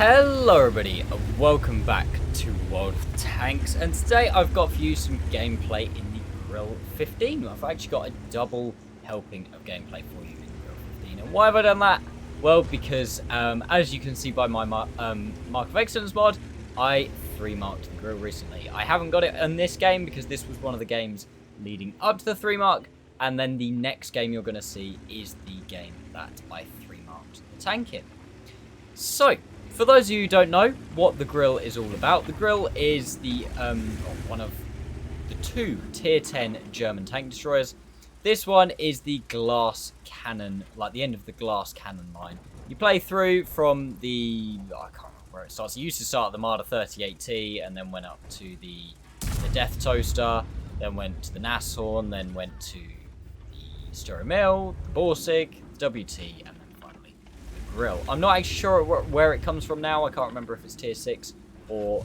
Hello everybody and welcome back to World of Tanks, and today I've got for you some gameplay in the Grille 15. I've actually got a double helping of gameplay for you in the Grille 15. And why have I done that? Well, because as you can see by my Mark of Excellence mod, I 3-marked the Grille recently. I haven't got it in this game because this was one of the games leading up to the 3-mark, and then the next game you're going to see is the game that I 3-marked the tank in. So, for those of you who don't know what the Grille is all about, the Grille is the one of the two tier 10 German tank destroyers. This one is the glass cannon, like the end of the glass cannon line. You play through from the, I can't remember where it starts. It used to start at the Marder 38T and then went up to the Death Toaster, then went to the Nashorn, then went to the Sturry Mill, the Borsig, the WT, and then finally the Grille. I'm not actually sure where it comes from now. I can't remember if it's tier 6 or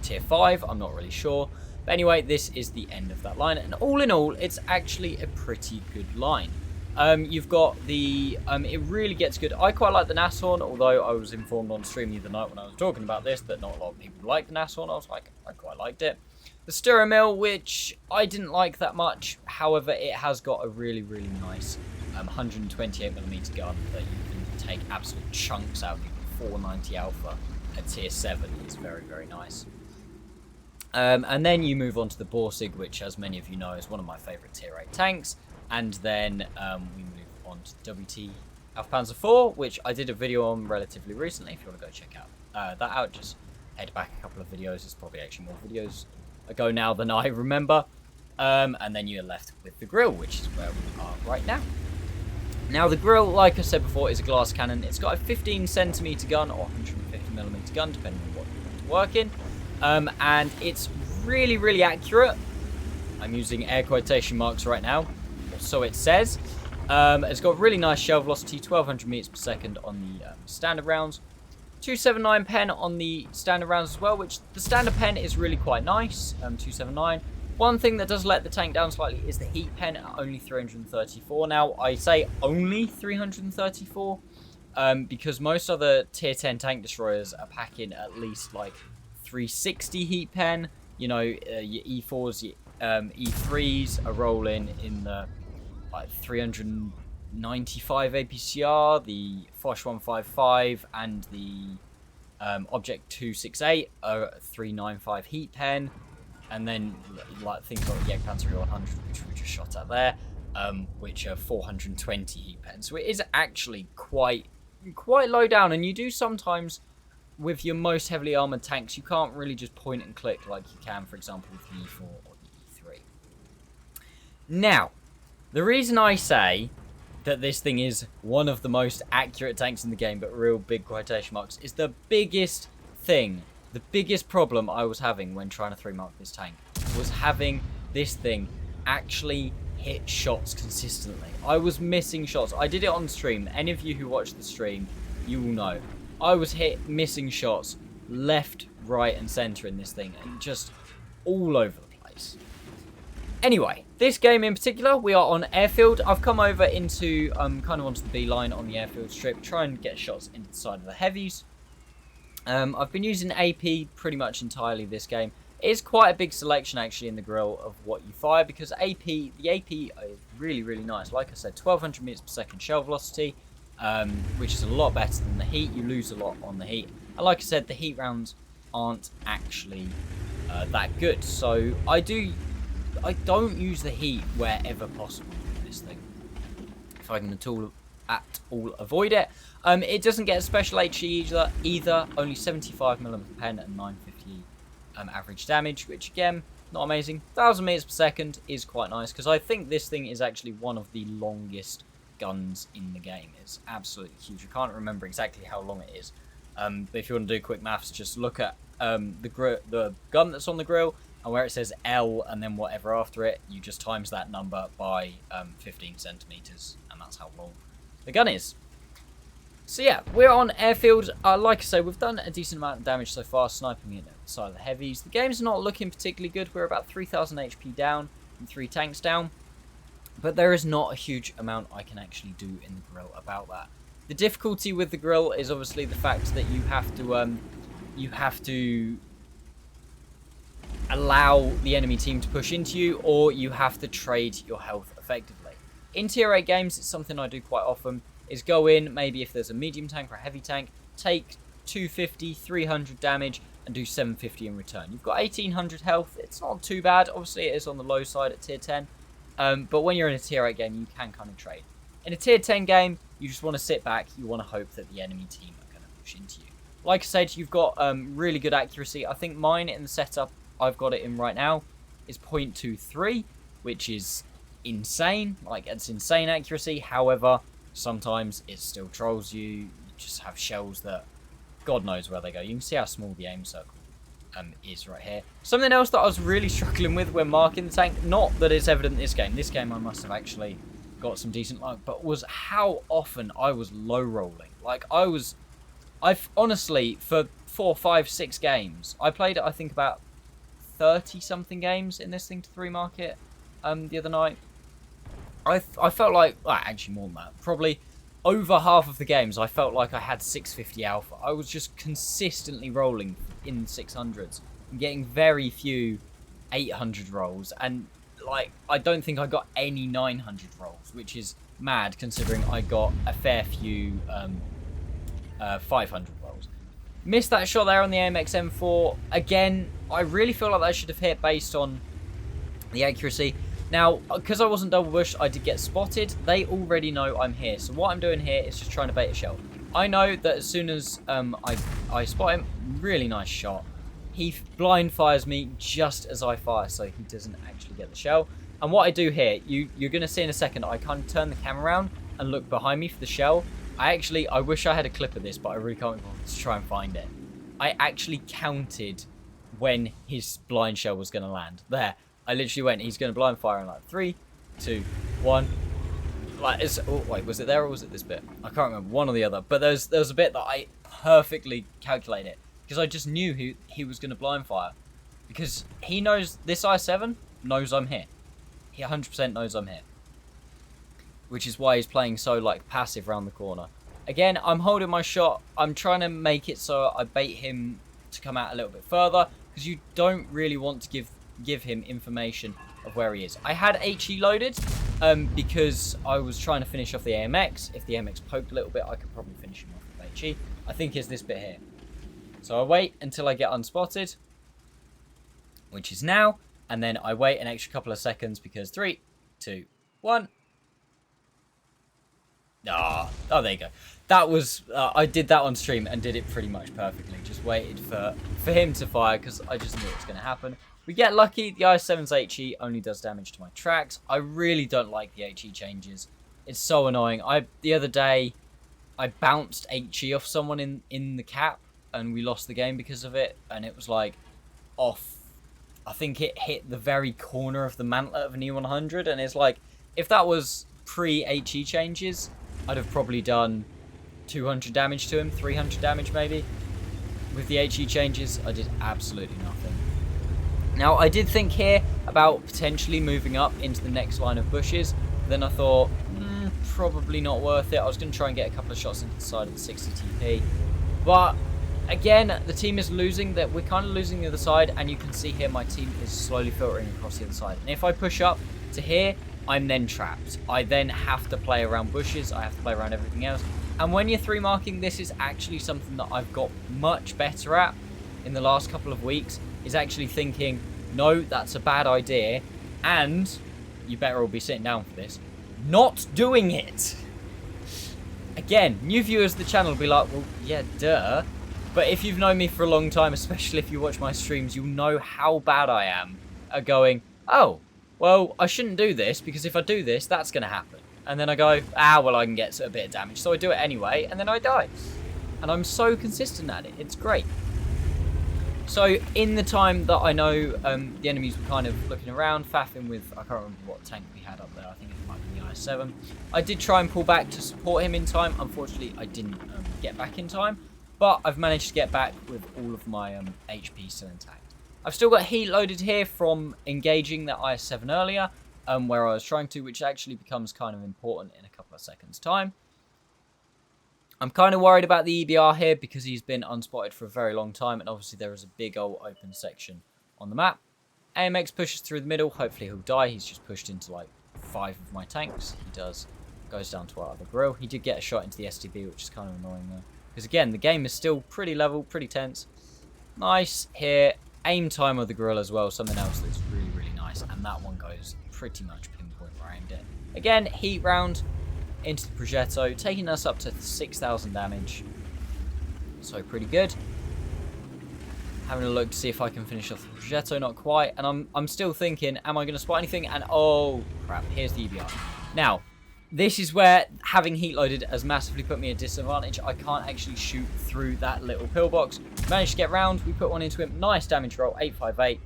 tier 5. I'm not really sure. But anyway, this is the end of that line, and all in all, it's actually a pretty good line. You've got the, it really gets good. I quite like the Nashorn, although I was informed on stream the other night when I was talking about this that not a lot of people like the Nashorn. I was like, I quite liked it. The Sturry Mill, which I didn't like that much, however, it has got a really, really nice 128mm gun that you can take absolute chunks out of the 490 Alpha at tier 7. It's very, very nice. And then you move on to the Borsig, which, as many of you know, is one of my favourite tier 8 tanks. And then we move on to WT Alpha Panzer IV, which I did a video on relatively recently. If you want to go check out that out, just head back a couple of videos. There's probably actually more videos ago now than I remember. And then you're left with the Grille, which is where we are right now. Now, the Grille, like I said before, is a glass cannon. It's got a 15cm gun or 150mm gun, depending on what you want to work in. And it's really, really accurate. I'm using air quotation marks right now, so it says. It's got really nice shell velocity, 1200 meters per second on the standard rounds, 279 pen on the standard rounds as well, which the standard pen is really quite nice, 279. One thing that does let the tank down slightly is the heat pen at only 334. Now, I say only 334 because most other tier 10 tank destroyers are packing at least like 360 heat pen. You know, your E4s, your E3s are rolling in the like 395 APCR, the Foch 155 and the Object 268 are 395 heat pen, and then like things like the Jagdpanzer 100, which we just shot at there, which are 420 heat pen. So it is actually quite low down, and you do sometimes with your most heavily armored tanks, you can't really just point and click like you can, for example, with the E4 or the E3. Now, the reason I say that this thing is one of the most accurate tanks in the game, but real big quotation marks, is the biggest thing, the biggest problem I was having when trying to 3-mark this tank was having this thing actually hit shots consistently. I was missing shots. I did it on stream. Any of you who watched the stream, you will know. I was missing shots left, right, and centre in this thing, and just all over the place. Anyway, this game in particular, we are on airfield. I've come over into, kind of onto the B line on the airfield strip, try and get shots into the side of the heavies. I've been using AP pretty much entirely this game. It is quite a big selection actually in the Grille of what you fire, because the AP is really, really nice. Like I said, 1200 meters per second shell velocity, which is a lot better than the heat. You lose a lot on the heat. And like I said, the heat rounds aren't actually that good. So I don't use the heat wherever possible with this thing, if I can at all avoid it. It doesn't get a special HE either, only 75mm pen and 950 average damage, which again, not amazing. 1000 meters per second is quite nice, because I think this thing is actually one of the longest guns in the game. It's absolutely huge. I can't remember exactly how long it is, but if you want to do quick maths, just look at the gun that's on the Grille, and where it says L and then whatever after it, you just times that number by 15 centimeters, and that's how long the gun is. So yeah, we're on airfield. Like I say, we've done a decent amount of damage so far, sniping in at the side of the heavies. The game's not looking particularly good. We're about 3,000 HP down and 3 tanks down. But there is not a huge amount I can actually do in the Grille about that. The difficulty with the Grille is obviously the fact that you have to allow the enemy team to push into you, or you have to trade your health effectively. In tier 8 games, it's something I do quite often, is go in, maybe if there's a medium tank or a heavy tank, take 250, 300 damage, and do 750 in return. You've got 1800 health, it's not too bad, obviously it is on the low side at tier 10, but when you're in a tier 8 game, you can kind of trade. In a tier 10 game, you just want to sit back, you want to hope that the enemy team are going to push into you. Like I said, you've got really good accuracy. I think mine in the setup, I've got it in right now, is 0.23, which is insane. Like, it's insane accuracy. However, sometimes it still trolls you. You just have shells that God knows where they go. You can see how small the aim circle is right here. Something else that I was really struggling with when marking the tank, not that it's evident in this game. This game I must have actually got some decent luck, but was how often I was low rolling. Like, I've honestly, for 4, 5, 6 games, I played it, I think, about 30 something games in this thing to 3 mark it the other night. I felt like, well, actually more than that, probably over half of the games I felt like I had 650 alpha. I was just consistently rolling in 600s and getting very few 800 rolls, and like, I don't think I got any 900 rolls, which is mad considering I got a fair few 500 rolls. Missed that shot there on the AMX M4. Again, I really feel like that should have hit based on the accuracy. Now, because I wasn't double bush, I did get spotted. They already know I'm here. So what I'm doing here is just trying to bait a shell. I know that as soon as I spot him, really nice shot. He blind fires me just as I fire, so he doesn't actually get the shell. And what I do here, you're going to see in a second, I kind of turn the camera around and look behind me for the shell. I wish I had a clip of this, but I really can't to try and find it. I actually counted when his blind shell was going to land. There. I literally went, he's going to blind fire in like 3, 2, 1. Like, oh, wait, was it there or was it this bit? I can't remember, one or the other. But there was a bit that I perfectly calculated, because I just knew he was going to blind fire. Because he knows, this i7 knows I'm here. He 100% knows I'm here. Which is why he's playing so, like, passive around the corner. Again, I'm holding my shot. I'm trying to make it so I bait him to come out a little bit further, because you don't really want to give him information of where he is. I had HE loaded because I was trying to finish off the AMX. If the AMX poked a little bit, I could probably finish him off with HE. I think it's this bit here. So I wait until I get unspotted, which is now, and then I wait an extra couple of seconds because 3, 2, 1. Oh, there you go. That was, I did that on stream and did it pretty much perfectly. Just waited for him to fire because I just knew it was going to happen. We get lucky. The i7's HE only does damage to my tracks. I really don't like the HE changes. It's so annoying. The other day, I bounced HE off someone in the cap and we lost the game because of it. And it was like off. I think it hit the very corner of the mantlet of an E100. And it's like, if that was pre-HE changes, I'd have probably done 200 damage to him, 300 damage maybe. With the HE changes, I did absolutely nothing. Now, I did think here about potentially moving up into the next line of bushes. Then I thought, probably not worth it. I was going to try and get a couple of shots into the side of the 60 TP. But, again, the team is losing. We're kind of losing the other side. And you can see here my team is slowly filtering across the other side. And if I push up to here, I'm then trapped. I then have to play around bushes. I have to play around everything else. And when you're 3 marking, this is actually something that I've got much better at in the last couple of weeks, is actually thinking, no, that's a bad idea, and you better all be sitting down for this, not doing it. Again, new viewers of the channel will be like, well, yeah, duh. But if you've known me for a long time, especially if you watch my streams, you'll know how bad I am at going, oh, well, I shouldn't do this, because if I do this, that's going to happen. And then I go, well, I can get a bit of damage. So I do it anyway, and then I die. And I'm so consistent at it. It's great. So in the time that I know the enemies were kind of looking around, faffing with, I can't remember what tank we had up there. I think it might be the i7. I did try and pull back to support him in time. Unfortunately, I didn't get back in time. But I've managed to get back with all of my HP still intact. I've still got heat loaded here from engaging that i7 earlier. Where I was trying to, which actually becomes kind of important in a couple of seconds' time. I'm kind of worried about the EBR here because he's been unspotted for a very long time, and obviously there is a big old open section on the map. AMX pushes through the middle. Hopefully he'll die. He's just pushed into like 5 of my tanks. He does. Goes down to our other Grille. He did get a shot into the STB, which is kind of annoying though. Because again, the game is still pretty level, pretty tense. Nice here. Aim time of the Grille as well. Something else that's really, really nice. And that one goes pretty much pinpoint where I aimed it. Again, heat round into the Progetto, taking us up to 6,000 damage. So pretty good. Having a look to see if I can finish off the Progetto, not quite. And I'm still thinking, am I going to spot anything? And oh crap, here's the EBR. Now, this is where having heat loaded has massively put me at a disadvantage. I can't actually shoot through that little pillbox. Managed to get round, we put one into him. Nice damage roll, 858.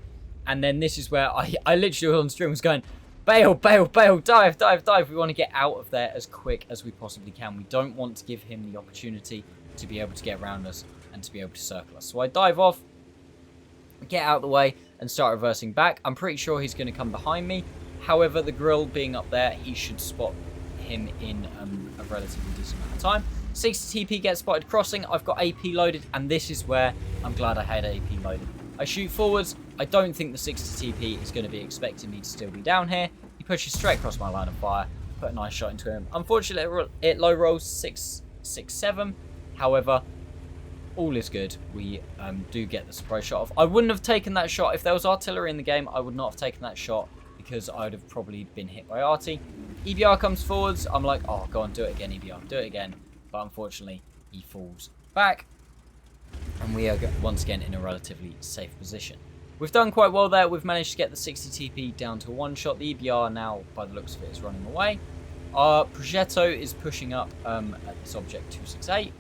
And then this is where I literally on stream was going, bail, bail, bail, dive, dive, dive. We want to get out of there as quick as we possibly can. We don't want to give him the opportunity to be able to get around us and to be able to circle us. So I dive off, get out of the way, and start reversing back. I'm pretty sure he's going to come behind me. However, the Grille being up there, he should spot him in a relatively decent amount of time. 60 TP gets spotted crossing. I've got AP loaded, and this is where I'm glad I had AP loaded. I shoot forwards. I don't think the 60 TP is going to be expecting me to still be down here. He pushes straight across my line of fire. Put a nice shot into him. Unfortunately, it low rolls 667. However, all is good. We do get the surprise shot off. I wouldn't have taken that shot. If there was artillery in the game, I would not have taken that shot because I would have probably been hit by arty. EBR comes forwards. I'm like, oh, go on, do it again, EBR. Do it again. But unfortunately, he falls back. And we are once again in a relatively safe position. We've done quite well there. We've managed to get the 60 TP down to 1 shot. The EBR now, by the looks of it, is running away. Our Progetto is pushing up at this object 268.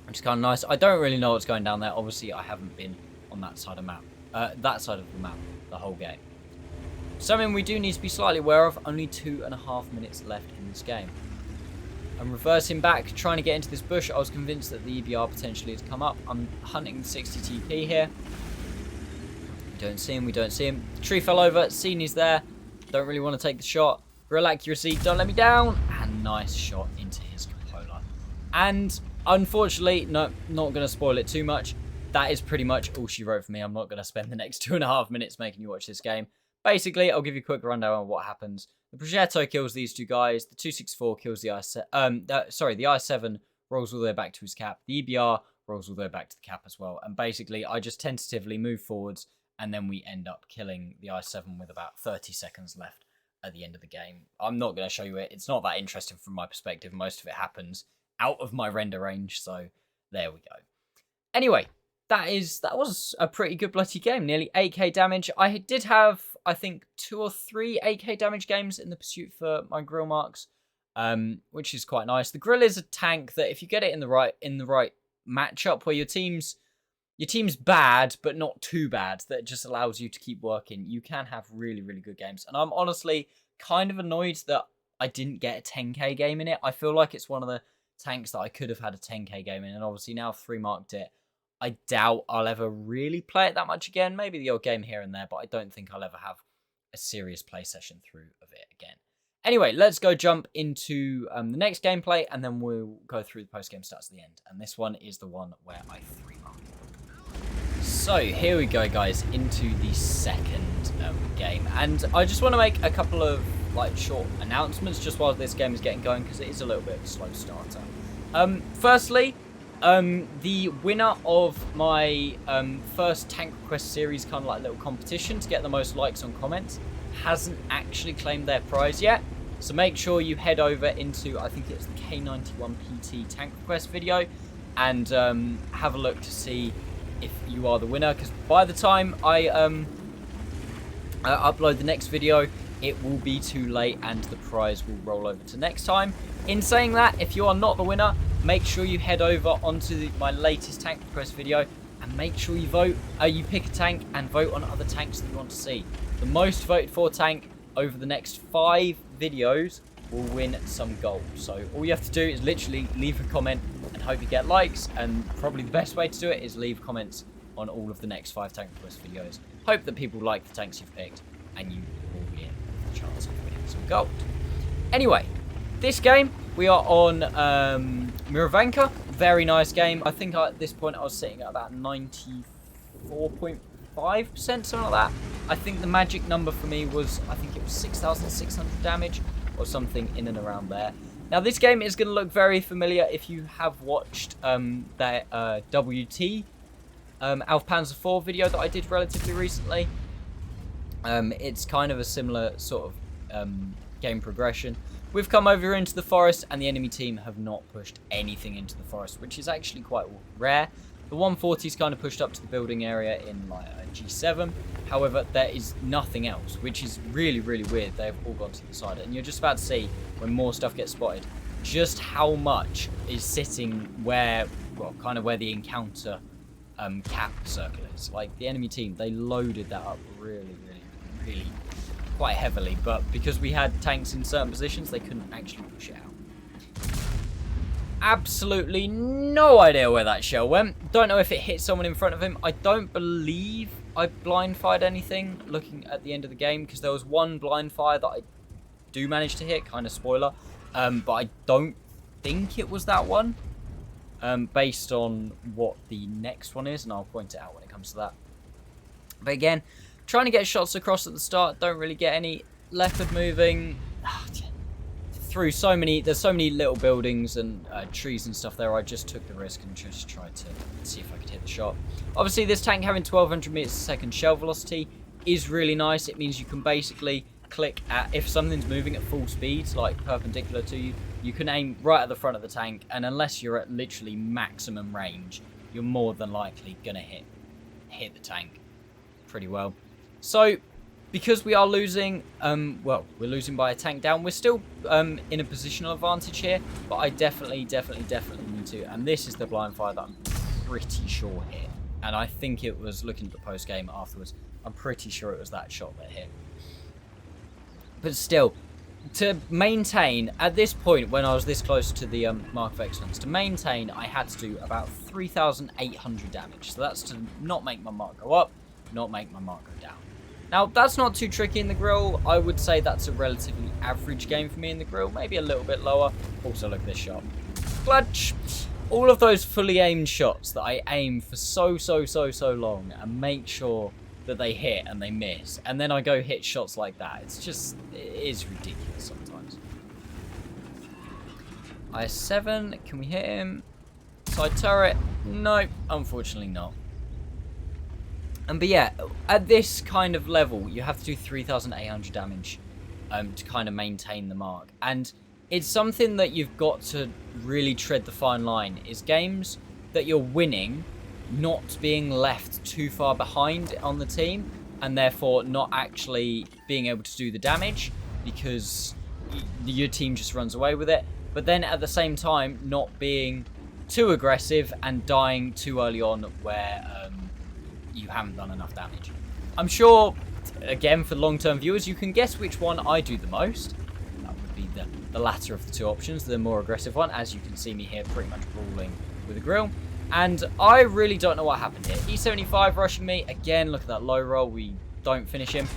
Which is kind of nice. I don't really know what's going down there. Obviously, I haven't been on that side of the map the whole game. Something we do need to be slightly aware of. Only 2.5 minutes left in this game. I'm reversing back, trying to get into this bush. I was convinced that the EBR potentially had come up. I'm hunting the 60 TP here. We don't see him. We don't see him. The tree fell over. Seen he's there. Don't really want to take the shot. Grille accuracy. Don't let me down. And nice shot into his cupola. And unfortunately, no, not going to spoil it too much. That is pretty much all she wrote for me. I'm not going to spend the next 2.5 minutes making you watch this game. Basically, I'll give you a quick rundown on what happens. The Progetto kills these two guys. The 264 kills the I7. The I7 rolls all the way back to his cap. The EBR rolls all the way back to the cap as well. And basically, I just tentatively move forwards, and then we end up killing the I7 with about 30 seconds left at the end of the game. I'm not going to show you it. It's not that interesting from my perspective. Most of it happens out of my render range, so there we go. Anyway, that was a pretty good bloody game. Nearly 8k damage. I did have, I think, 2 or 3 8k damage games in the pursuit for my Grille marks, which is quite nice. The Grille is a tank that if you get it in the right matchup where your team's bad but not too bad, that just allows you to keep working, you can have really, really good games. And I'm honestly kind of annoyed that I didn't get a 10k game in it. I feel like it's one of the tanks that I could have had a 10k game in, and obviously now 3 marked it. I doubt I'll ever really play it that much again. Maybe the odd game here and there, but I don't think I'll ever have a serious play session through of it again. Anyway, let's go jump into the next gameplay, and then we'll go through the post-game stats at the end. And this one is the one where I 3-marked. So here we go, guys, into the second game. And I just want to make a couple of short announcements just while this game is getting going, because it is a little bit of a slow starter. Firstly, the winner of my first Tank Request series kind of little competition to get the most likes on comments hasn't actually claimed their prize yet. So make sure you head over into, I think it's the K91PT Tank Request video, and have a look to see if you are the winner, because by the time I upload the next video, it will be too late and the prize will roll over to next time. In saying that, if you are not the winner, make sure you head over onto my latest Tank Request video and make sure you vote. You pick a tank and vote on other tanks that you want to see. The most voted for tank over the next 5 videos will win some gold. So all you have to do is literally leave a comment and hope you get likes. And probably the best way to do it is leave comments on all of the next 5 Tank Request videos. Hope that people like the tanks you've picked and you will be in the chance of winning some gold. Anyway, This game, we are on Miravanka. Very nice game. I think at this point I was sitting at about 94.5%, something like that. I think the magic number for me was, I think it was 6,600 damage or something in and around there. Now, this game is going to look very familiar if you have watched that WT Alpha Panzer 4 video that I did relatively recently. It's kind of a similar sort of game progression. We've come over into the forest, and the enemy team have not pushed anything into the forest, which is actually quite rare. The 140's kind of pushed up to the building area in like a G7. However, there is nothing else, which is really, really weird. They've all gone to the side, and you're just about to see when more stuff gets spotted just how much is sitting where, well, kind of where the encounter cap circle is. Like, the enemy team, they loaded that up really, really, really quite heavily, but because we had tanks in certain positions, they couldn't actually push it out. Absolutely no idea where that shell went. Don't know if it hit someone in front of him. I don't believe I blind fired anything looking at the end of the game, because there was one blind fire that I do manage to hit, kind of spoiler, but I don't think it was that one, based on what the next one is, and I'll point it out when it comes to that. But again, trying to get shots across at the start, don't really get any. Leopard moving through so many, there's so many little buildings and trees and stuff there. I just took the risk and just tried to see if I could hit the shot. Obviously, this tank having 1200 meters a second shell velocity is really nice. It means you can basically click at, if something's moving at full speed, like perpendicular to you, you can aim right at the front of the tank, and unless you're at literally maximum range, you're more than likely gonna hit the tank pretty well. So, because we are losing, well, we're losing by a tank down, we're still in a positional advantage here, but I definitely need to, and this is the blind fire that I'm pretty sure hit, and I think it was, looking at the post game afterwards, I'm pretty sure it was that shot that hit. But still, to maintain, at this point, when I was this close to the Mark of Excellence, to maintain, I had to do about 3,800 damage, so that's to not make my mark go up, not make my mark go down. Now, that's not too tricky in the Grille. I would say that's a relatively average game for me in the Grille, maybe a little bit lower. Also, look at this shot. Clutch! All of those fully aimed shots that I aim for so long and make sure that they hit and they miss, and then I go hit shots like that. It's just, it is ridiculous sometimes. IS-7, can we hit him? Side turret? Nope, unfortunately not. But yeah, at this kind of level, you have to do 3,800 damage to kind of maintain the mark. And it's something that you've got to really tread the fine line, is games that you're winning not being left too far behind on the team, and therefore not actually being able to do the damage because your team just runs away with it. But then at the same time, not being too aggressive and dying too early on where you haven't done enough damage. I'm sure, again, for long-term viewers, you can guess which one I do the most. That would be the latter of the two options, the more aggressive one, as you can see me here pretty much brawling with a Grille. And I really don't know what happened here. E75 rushing me. Again, look at that low roll. We don't finish him.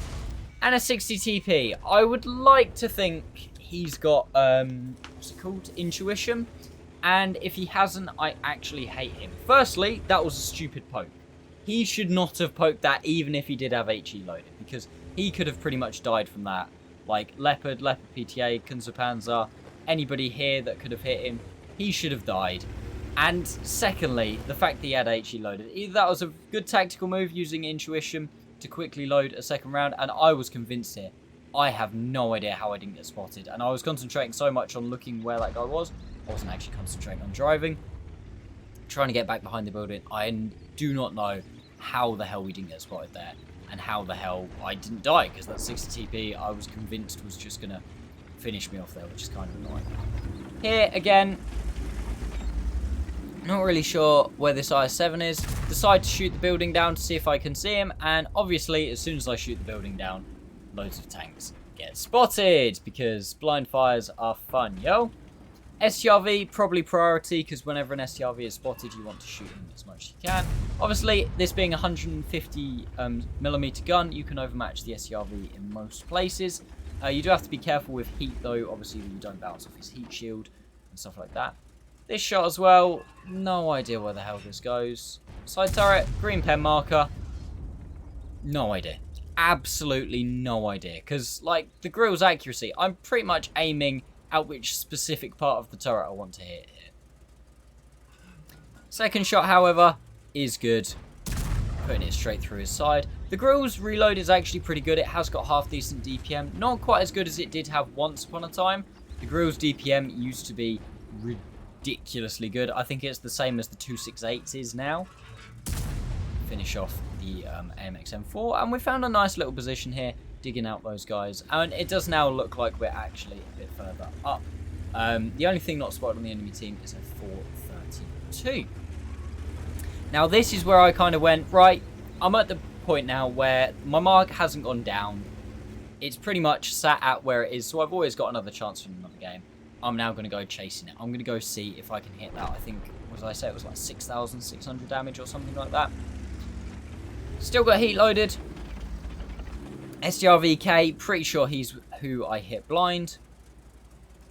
And a 60 TP. I would like to think he's got, what's it called? Intuition. And if he hasn't, I actually hate him. Firstly, that was a stupid poke. He should not have poked that, even if he did have HE loaded, because he could have pretty much died from that. Like, Leopard PTA, Kunzerpanzer, anybody here that could have hit him, he should have died. And secondly, the fact that he had HE loaded. Either that was a good tactical move using intuition to quickly load a second round, and I was convinced here. I have no idea how I didn't get spotted, and I was concentrating so much on looking where that guy was, I wasn't actually concentrating on driving. Trying to get back behind the building. I do not know how the hell we didn't get spotted there, and how the hell I didn't die, because that 60 TP I was convinced was just going to finish me off there, which is kind of annoying. Here, again, not really sure where this IS-7 is. Decide to shoot the building down to see if I can see him, and obviously, as soon as I shoot the building down, loads of tanks get spotted, because blind fires are fun, yo. STRV, probably priority, because whenever an STRV is spotted, you want to shoot him as much as you can. Obviously, this being a 150mm gun, you can overmatch the STRV in most places. You do have to be careful with heat, though. Obviously, you don't bounce off his heat shield and stuff like that. This shot as well, no idea where the hell this goes. Side turret, green pen marker. No idea. Absolutely no idea. Because, like, the Grille's accuracy, I'm pretty much aiming at which specific part of the turret I want to hit here. Second shot, however, is good. Putting it straight through his side. The Grille's reload is actually pretty good. It has got half decent DPM. Not quite as good as it did have once upon a time. The Grille's DPM used to be ridiculously good. I think it's the same as the 268 is now. Finish off the AMX M4. And we found a nice little position here, digging out those guys. And it does now look like we're actually a bit further up. The only thing not spotted on the enemy team is a 432. Now, this is where I kind of went, right, I'm at the point now where my mark hasn't gone down. It's pretty much sat at where it is, so I've always got another chance for another game. I'm now going to go chasing it. I'm going to go see if I can hit that. I think, what did I say, it was like 6,600 damage or something like that. Still got heat loaded. SDRVK, pretty sure he's who I hit blind.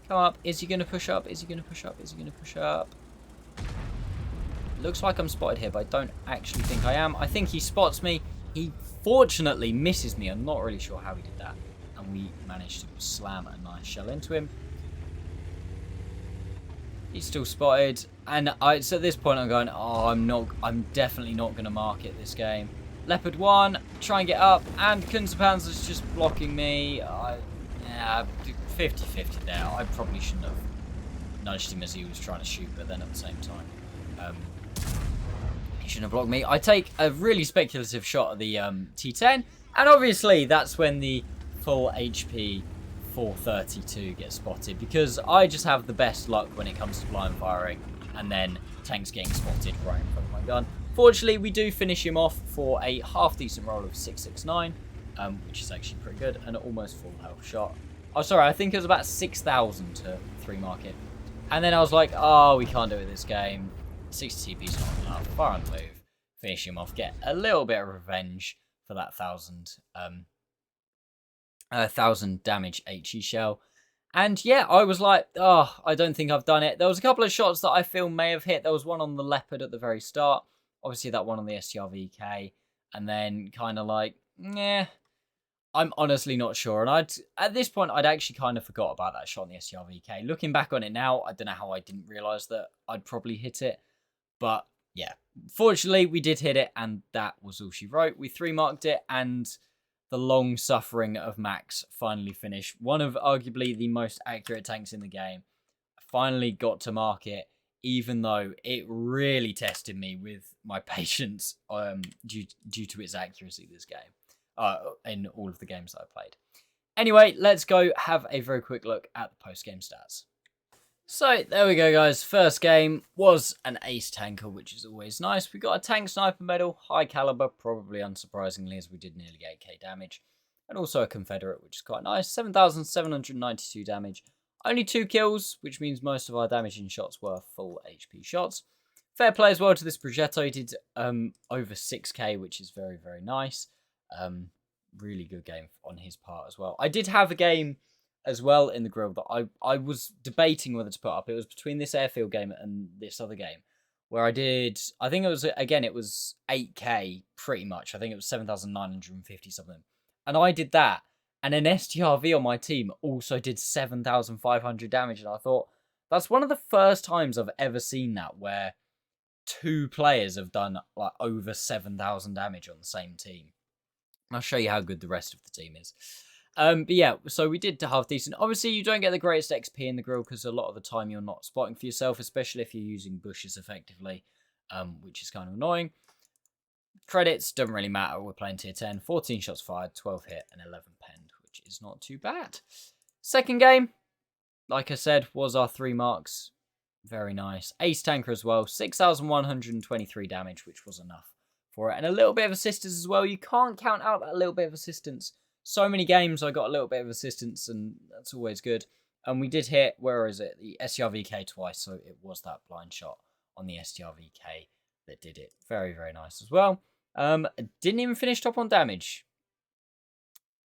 Come up. Is he going to push up? Is he going to push up? Is he going to push up? Looks like I'm spotted here, but I don't actually think I am. I think he spots me. He fortunately misses me. I'm not really sure how he did that. And we managed to slam a nice shell into him. He's still spotted. And so at this point I'm going, oh, I'm definitely not going to mark it this game. Leopard 1, try and get up. And Kunzerpanzer's just blocking me. Yeah, 50-50 there. I probably shouldn't have nudged him as he was trying to shoot, but then at the same time, he shouldn't have blocked me. I take a really speculative shot at the T10, and obviously that's when the full HP 432 gets spotted, because I just have the best luck when it comes to blind firing, and then tanks getting spotted right in front of my gun. Fortunately, we do finish him off for a half-decent roll of 669, which is actually pretty good, and an almost full health shot. Oh, sorry, I think it was about 6,000 to 3-mark it. And then I was like, oh, we can't do it this game. 60 TP's not enough. Fire on the move. Finish him off. Get a little bit of revenge for that 1,000 damage HE shell. And yeah, I was like, oh, I don't think I've done it. There was a couple of shots that I feel may have hit. There was one on the Leopard at the very start. Obviously, that one on the STRVK. And then kind of like, yeah, I'm honestly not sure. And at this point, I'd actually kind of forgot about that shot on the STRVK. Looking back on it now, I don't know how I didn't realise that I'd probably hit it. But yeah, fortunately, we did hit it, and that was all she wrote. We 3-marked it, and the long suffering of Max finally finished. One of arguably the most accurate tanks in the game. I finally got to mark it, even though it really tested me with my patience due to its accuracy this game. In all of the games that I played. Anyway, let's go have a very quick look at the post-game stats. So, there we go, guys. First game was an ace tanker, which is always nice. We got a tank sniper medal, high caliber, probably unsurprisingly, as we did nearly 8k damage. And also a confederate, which is quite nice. 7,792 damage. Only 2 kills, which means most of our damaging shots were full HP shots. Fair play as well to this Progetto. He did over 6k, which is very, very nice. Really good game on his part as well. I did have a game as well in the Grille that I was debating whether to put up. It was between this airfield game and this other game, where I think it was, again, it was 8k pretty much. I think it was 7,950 something. And I did that, and an STRV on my team also did 7,500 damage, and I thought, that's one of the first times I've ever seen that, where 2 players have done like over 7,000 damage on the same team. I'll show you how good the rest of the team is. But yeah, so we did half decent. Obviously, you don't get the greatest XP in the Grille because a lot of the time you're not spotting for yourself, especially if you're using bushes effectively, which is kind of annoying. Credits, doesn't really matter. We're playing tier 10. 14 shots fired, 12 hit, and 11 penned, which is not too bad. Second game, like I said, was our 3 marks. Very nice. Ace tanker as well. 6,123 damage, which was enough for it. And a little bit of assistance as well. You can't count out that little bit of assistance. So many games I got a little bit of assistance, and that's always good. And we did hit, where is it? The STRVK twice, so it was that blind shot on the STRVK that did it. Very, very nice as well. Didn't even finish top on damage.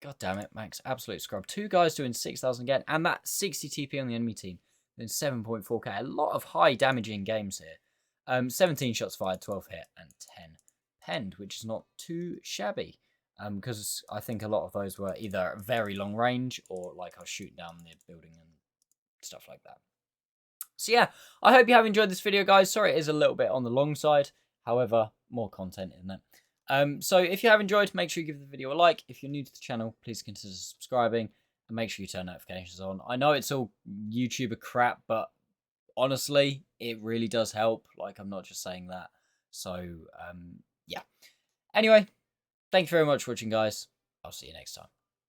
God damn it, Max. Absolute scrub. 2 guys doing 6,000 again. And that 60 TP on the enemy team. Then 7.4k. A lot of high damaging games here. 17 shots fired, 12 hit, and 10 penned, which is not too shabby. Because I think a lot of those were either very long range or like I was shooting down the building and stuff like that. So yeah, I hope you have enjoyed this video, guys. Sorry it is a little bit on the long side. However, more content, isn't it? So if you have enjoyed, make sure you give the video a like. If you're new to the channel, please consider subscribing and make sure you turn notifications on. I know it's all YouTuber crap, but honestly, it really does help. Like, I'm not just saying that. So, yeah. Anyway, thank you very much for watching, guys. I'll see you next time.